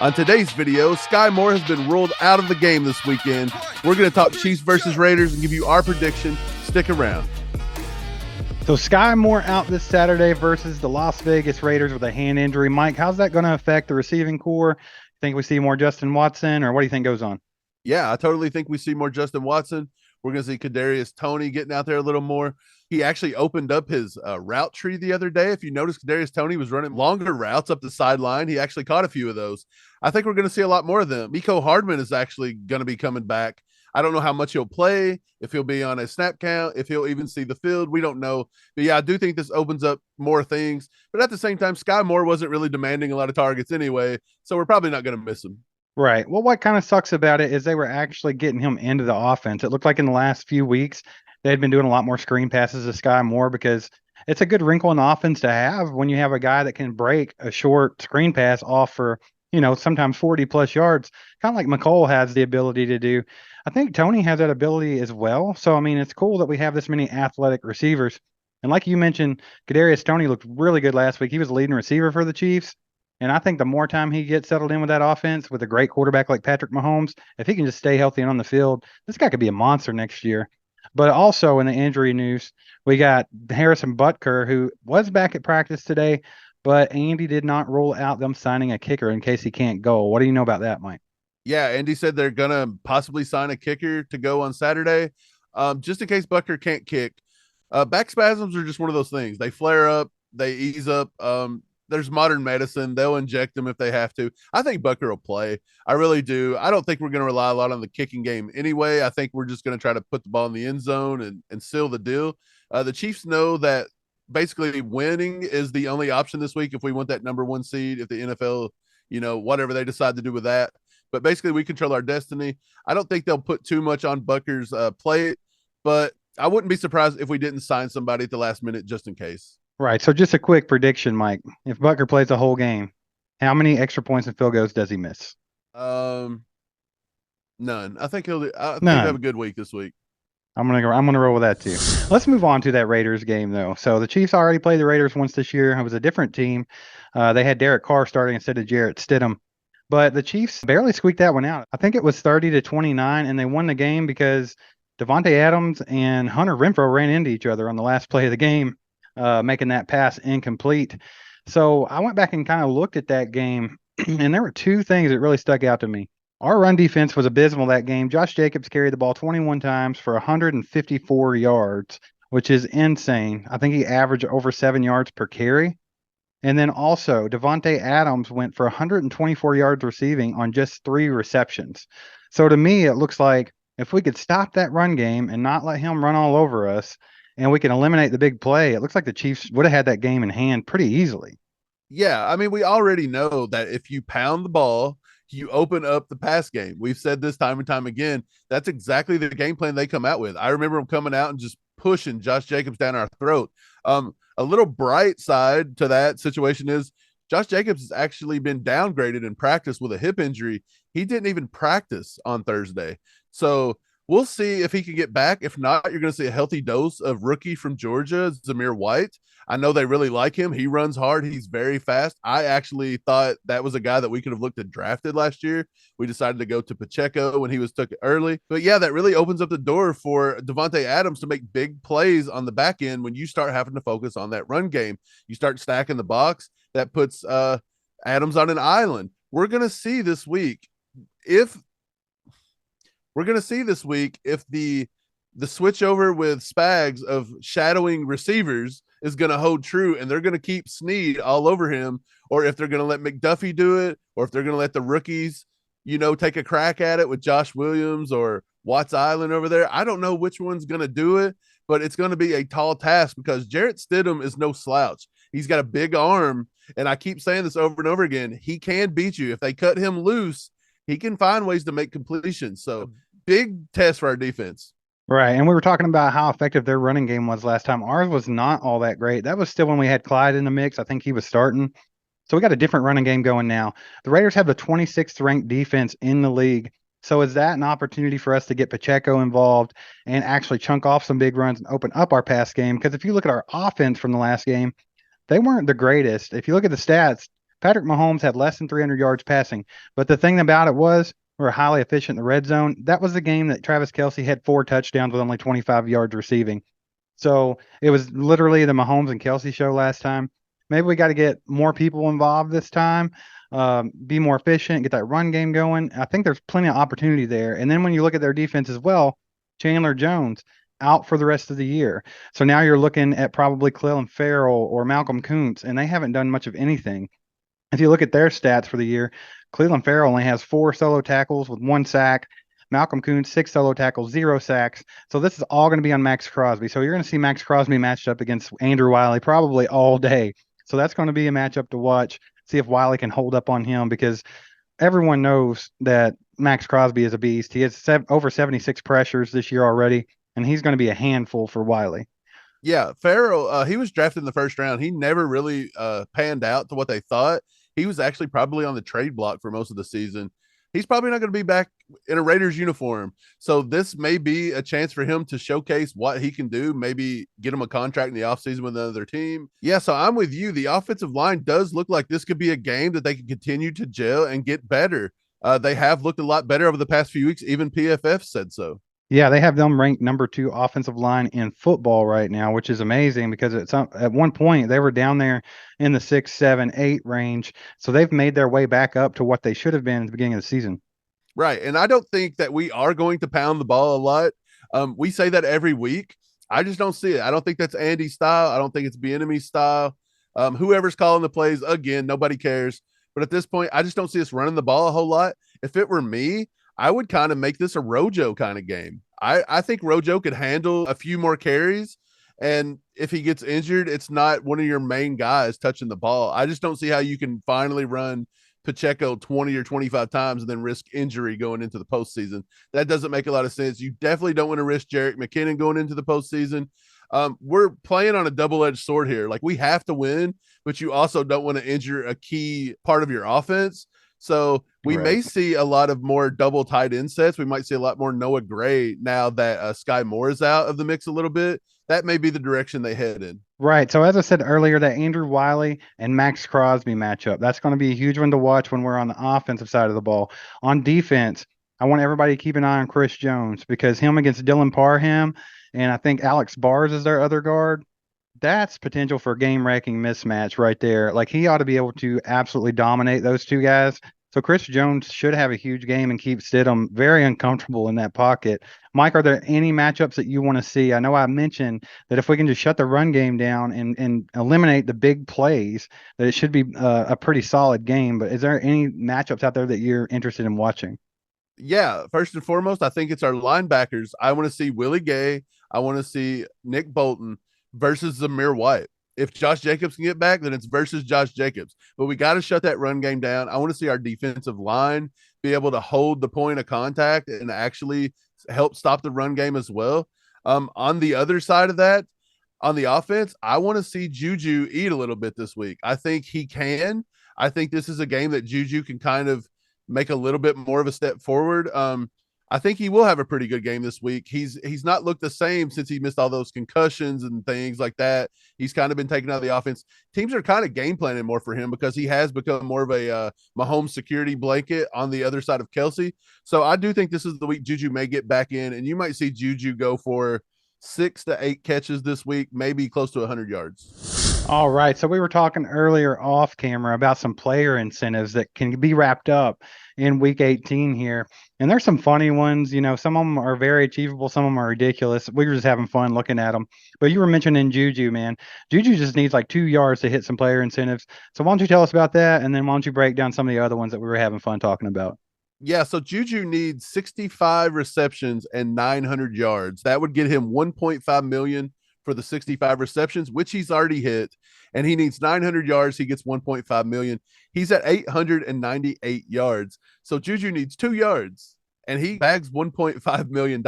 On today's video, Skyy Moore has been ruled out of the game this weekend. We're going to talk Chiefs versus Raiders and give you our prediction. Stick around. So Skyy Moore out this Saturday versus the Las Vegas Raiders with a hand injury. Mike, how's that going to affect the receiving core? Think we see more Justin Watson, or what do you think goes on? Yeah, I totally think we see more Justin Watson. We're going to see Kadarius Toney getting out there a little more. He actually opened up his route tree the other day. If you notice, Kadarius Toney was running longer routes up the sideline. He actually caught a few of those. I think we're going to see a lot more of them. Miko Hardman is actually going to be coming back. I don't know how much he'll play, if he'll be on a snap count, if he'll even see the field. We don't know. But yeah, I do think this opens up more things. But at the same time, Skyy Moore wasn't really demanding a lot of targets anyway, so we're probably not going to miss him. Right. Well, what kind of sucks about it is they were actually getting him into the offense. It looked like in the last few weeks, they had been doing a lot more screen passes to Skyy Moore because it's a good wrinkle in the offense to have when you have a guy that can break a short screen pass off for, sometimes 40 plus yards, kind of like McCole has the ability to do. I think Toney has that ability as well. So, I mean, it's cool that we have this many athletic receivers. And like you mentioned, Kadarius Toney looked really good last week. He was the leading receiver for the Chiefs. And I think the more time he gets settled in with that offense with a great quarterback like Patrick Mahomes, if he can just stay healthy and on the field, this guy could be a monster next year. But also in the injury news, we got Harrison Butker, who was back at practice today, but Andy did not rule out them signing a kicker in case he can't go. What do you know about that, Mike? Yeah, Andy said they're going to possibly sign a kicker to go on Saturday, just in case Butker can't kick. Back spasms are just one of those things. They flare up, they ease up. There's modern medicine. They'll inject them if they have to. I think Butker will play. I really do. I don't think we're going to rely a lot on the kicking game anyway. I think we're just going to try to put the ball in the end zone and seal the deal. The Chiefs know that basically winning is the only option this week if we want that number one seed, if the NFL, whatever they decide to do with that. But basically, we control our destiny. I don't think they'll put too much on Butker's plate, but I wouldn't be surprised if we didn't sign somebody at the last minute just in case. Right. So just a quick prediction, Mike. If Butker plays the whole game, how many extra points and field goals does he miss? None. I think he'll have a good week this week. I'm gonna roll with that too. Let's move on to that Raiders game though. So the Chiefs already played the Raiders once this year. It was a different team. They had Derek Carr starting instead of Jarrett Stidham. But the Chiefs barely squeaked that one out. I think it was 30-29, and they won the game because Davante Adams and Hunter Renfrow ran into each other on the last play of the game, making that pass incomplete. So I went back and kind of looked at that game, and there were two things that really stuck out to me. Our run defense was abysmal that game. Josh Jacobs carried the ball 21 times for 154 yards, which is insane. I think he averaged over 7 yards per carry. And then also, Davante Adams went for 124 yards receiving on just 3 receptions. So to me, it looks like if we could stop that run game and not let him run all over us, and we can eliminate the big play, it looks like the Chiefs would have had that game in hand pretty easily. Yeah, I mean, we already know that if you pound the ball, you open up the pass game. We've said this time and time again. That's exactly the game plan they come out with. I remember them coming out and just pushing Josh Jacobs down our throat. A little bright side to that situation is Josh Jacobs has actually been downgraded in practice with a hip injury. He didn't even practice on Thursday. So we'll see if he can get back. If not, you're going to see a healthy dose of rookie from Georgia, Zamir White. I know they really like him. He runs hard. He's very fast. I actually thought that was a guy that we could have looked at drafted last year. We decided to go to Pacheco when he was took early. But yeah, that really opens up the door for Davante Adams to make big plays on the back end when you start having to focus on that run game. You start stacking the box. That puts Adams on an island. We're going to see this week if the switch over with Spags of shadowing receivers is going to hold true and they're going to keep Snead all over him, or if they're going to let McDuffie do it, or if they're going to let the rookies, take a crack at it with Josh Williams or Watts Island over there. I don't know which one's going to do it, but it's going to be a tall task because Jarrett Stidham is no slouch. He's got a big arm, and I keep saying this over and over again. He can beat you. If they cut him loose, he can find ways to make completions. So big test for our defense. Right. And we were talking about how effective their running game was last time. Ours was not all that great. That was still when we had Clyde in the mix. I think he was starting. So we got a different running game going now. The Raiders have the 26th ranked defense in the league. So is that an opportunity for us to get Pacheco involved and actually chunk off some big runs and open up our pass game? Because if you look at our offense from the last game, they weren't the greatest. If you look at the stats, Patrick Mahomes had less than 300 yards passing. But the thing about it was, we're highly efficient in the red zone. That was the game that Travis Kelce had 4 touchdowns with only 25 yards receiving. So it was literally the Mahomes and Kelsey show last time. Maybe we got to get more people involved this time, be more efficient, get that run game going. I think there's plenty of opportunity there. And then when you look at their defense as well, Chandler Jones out for the rest of the year. So now you're looking at probably Clelin Ferrell or Malcolm Kuntz, and they haven't done much of anything. If you look at their stats for the year, Clelin Ferrell only has 4 solo tackles with 1 sack. Malcolm Kuntz, 6 solo tackles, 0 sacks. So this is all going to be on Max Crosby. So you're going to see Max Crosby matched up against Andrew Wiley probably all day. So that's going to be a matchup to watch. See if Wiley can hold up on him, because everyone knows that Max Crosby is a beast. He has over 76 pressures this year already, and he's going to be a handful for Wiley. Yeah, Farrell, he was drafted in the first round. He never really panned out to what they thought. He was actually probably on the trade block for most of the season. He's probably not going to be back in a Raiders uniform. So this may be a chance for him to showcase what he can do, maybe get him a contract in the offseason with another team. Yeah, so I'm with you. The offensive line does look like this could be a game that they can continue to gel and get better. They have looked a lot better over the past few weeks. Even PFF said so. Yeah, they have them ranked number 2 offensive line in football right now, which is amazing because at one point they were down there in the 6, 7, 8 range. So they've made their way back up to what they should have been at the beginning of the season. Right. And I don't think that we are going to pound the ball a lot. We say that every week. I just don't see it. I don't think that's Andy's style. I don't think it's Bieniemy's style. Whoever's calling the plays, again, nobody cares. But at this point, I just don't see us running the ball a whole lot. If it were me, I would kind of make this a Rojo kind of game. I think Rojo could handle a few more carries. And if he gets injured, it's not one of your main guys touching the ball. I just don't see how you can finally run Pacheco 20 or 25 times and then risk injury going into the postseason. That doesn't make a lot of sense. You definitely don't want to risk Jerick McKinnon going into the postseason. We're playing on a double-edged sword here. Like, we have to win, but you also don't want to injure a key part of your offense. So we may see a lot of more double tight end sets. We might see a lot more Noah Gray now that Skyy Moore is out of the mix a little bit. That may be the direction they head in. Right. So as I said earlier, that Andrew Wiley and Max Crosby matchup, that's going to be a huge one to watch when we're on the offensive side of the ball. On defense, I want everybody to keep an eye on Chris Jones, because him against Dylan Parham, and I think Alex Bars is their other guard. That's potential for game-wrecking mismatch right there. Like, he ought to be able to absolutely dominate those two guys. So Chris Jones should have a huge game and keep Stidham very uncomfortable in that pocket. Mike, are there any matchups that you want to see? I know I mentioned that if we can just shut the run game down and eliminate the big plays, that it should be a pretty solid game. But is there any matchups out there that you're interested in watching? Yeah, first and foremost, I think it's our linebackers. I want to see Willie Gay. I want to see Nick Bolton versus Zamir White. If Josh Jacobs can get back, then it's versus Josh Jacobs. But we got to shut that run game down. I want to see our defensive line be able to hold the point of contact and actually help stop the run game as well. On the other side of that, on the offense, I want to see Juju eat a little bit this week. I think he can. I think this is a game that Juju can kind of make a little bit more of a step forward. I think he will have a pretty good game this week. He's not looked the same since he missed all those concussions and things like that. He's kind of been taken out of the offense. Teams are kind of game planning more for him because he has become more of a Mahomes security blanket on the other side of Kelsey. So I do think this is the week Juju may get back in, and you might see Juju go for 6 to 8 catches this week, maybe close to 100 yards. All right. So we were talking earlier off camera about some player incentives that can be wrapped up in week 18 here. And there's some funny ones. You know, some of them are very achievable. Some of them are ridiculous. We were just having fun looking at them. But you were mentioning Juju, man. Juju just needs like 2 yards to hit some player incentives. So why don't you tell us about that? And then why don't you break down some of the other ones that we were having fun talking about? Yeah, so Juju needs 65 receptions and 900 yards. That would get him 1.5 million for the 65 receptions, which he's already hit, and he needs 900 yards. He gets 1.5 million. He's at 898 yards. So Juju needs 2 yards and he bags $1.5 million.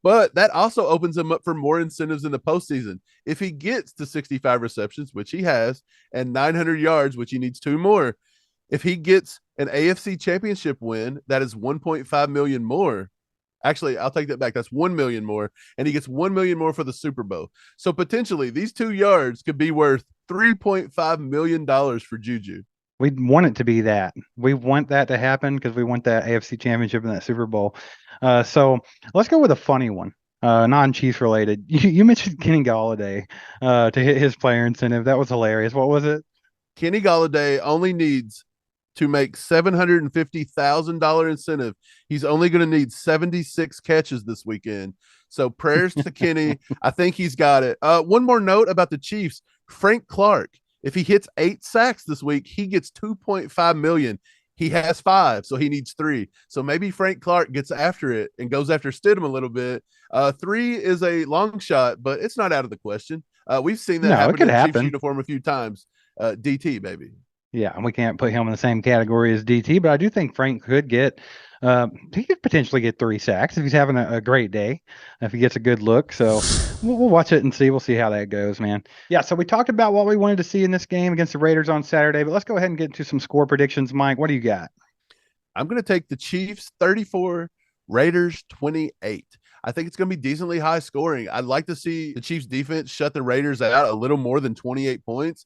But that also opens him up for more incentives in the postseason. If he gets to 65 receptions, which he has, and 900 yards, which he needs 2 more, if he gets an AFC championship win, that is 1.5 million more. Actually, I'll take that back. That's 1 million more. And he gets 1 million more for the Super Bowl. So potentially these 2 yards could be worth $3.5 million for Juju. We want it to be that. We want that to happen because we want that AFC Championship and that Super Bowl. So let's go with a funny one, non-Chiefs related. You mentioned Kenny Galladay to hit his player incentive. That was hilarious. What was it? Kenny Galladay only needs to make $750,000 incentive. He's only going to need 76 catches this weekend. So prayers to Kenny. I think he's got it. One more note about the Chiefs. Frank Clark, if he hits 8 sacks this week, he gets $2.5 million. He has 5, so he needs 3. So maybe Frank Clark gets after it and goes after Stidham a little bit. 3 is a long shot, but it's not out of the question. We've seen that No, it happen could in a Chiefs happen. uniform a few times. DT, baby. Yeah, and we can't put him in the same category as DT, but I do think Frank could get, he could potentially get 3 sacks if he's having a great day, if he gets a good look. So we'll watch it and see. We'll see how that goes, man. Yeah, so we talked about what we wanted to see in this game against the Raiders on Saturday, but let's go ahead and get into some score predictions. Mike, what do you got? I'm going to take the Chiefs 34, Raiders 28. I think it's going to be decently high scoring. I'd like to see the Chiefs defense shut the Raiders out a little more than 28 points.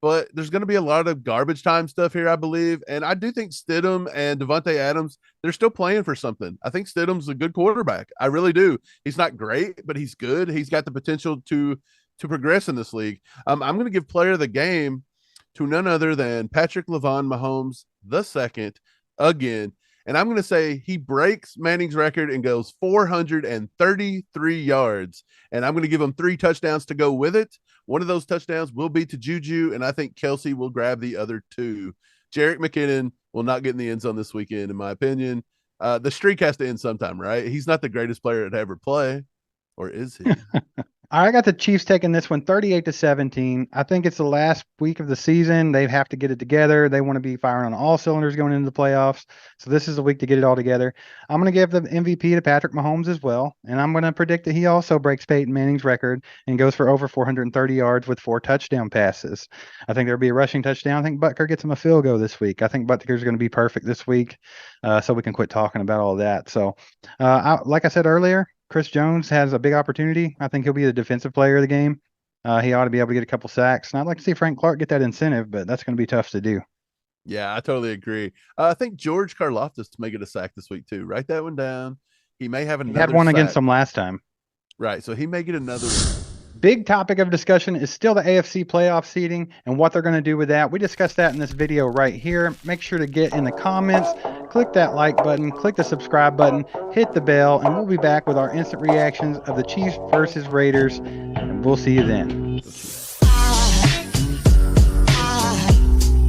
But there's going to be a lot of garbage time stuff here, I believe. And I do think Stidham and Devontae Adams, they're still playing for something. I think Stidham's a good quarterback. I really do. He's not great, but he's good. He's got the potential to progress in this league. I'm going to give player of the game to none other than Patrick Mahomes II again. And I'm going to say he breaks Manning's record and goes 433 yards. And I'm going to give him 3 touchdowns to go with it. One of those touchdowns will be to Juju, and I think Kelsey will grab the other 2. Jerick McKinnon will not get in the end zone this weekend, in my opinion. The streak has to end sometime, right? He's not the greatest player to ever play, or is he? I got the Chiefs taking this one 38-17. I think it's the last week of the season. They have to get it together. They want to be firing on all cylinders going into the playoffs. So this is the week to get it all together. I'm going to give the MVP to Patrick Mahomes as well. And I'm going to predict that he also breaks Peyton Manning's record and goes for over 430 yards with 4 touchdown passes. I think there'll be a rushing touchdown. I think Butker gets him a field goal this week. I think Butker's going to be perfect this week. So we can quit talking about all that. So like I said earlier, Chris Jones has a big opportunity. I think he'll be the defensive player of the game. He ought to be able to get a couple sacks. And I'd like to see Frank Clark get that incentive, but that's going to be tough to do. Yeah, I totally agree. I think George Karlaftis may get a sack this week too. Write that one down. He may have another. He had one sack. against them last time. Right, so he may get another one. Big topic of discussion is still the AFC playoff seeding and what they're going to do with that. We discussed that in this video right here. Make sure to get in the comments, click that like button, click the subscribe button, hit the bell, and we'll be back with our instant reactions of the Chiefs versus Raiders, and we'll see you then.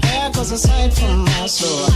There goes a sight from my soul.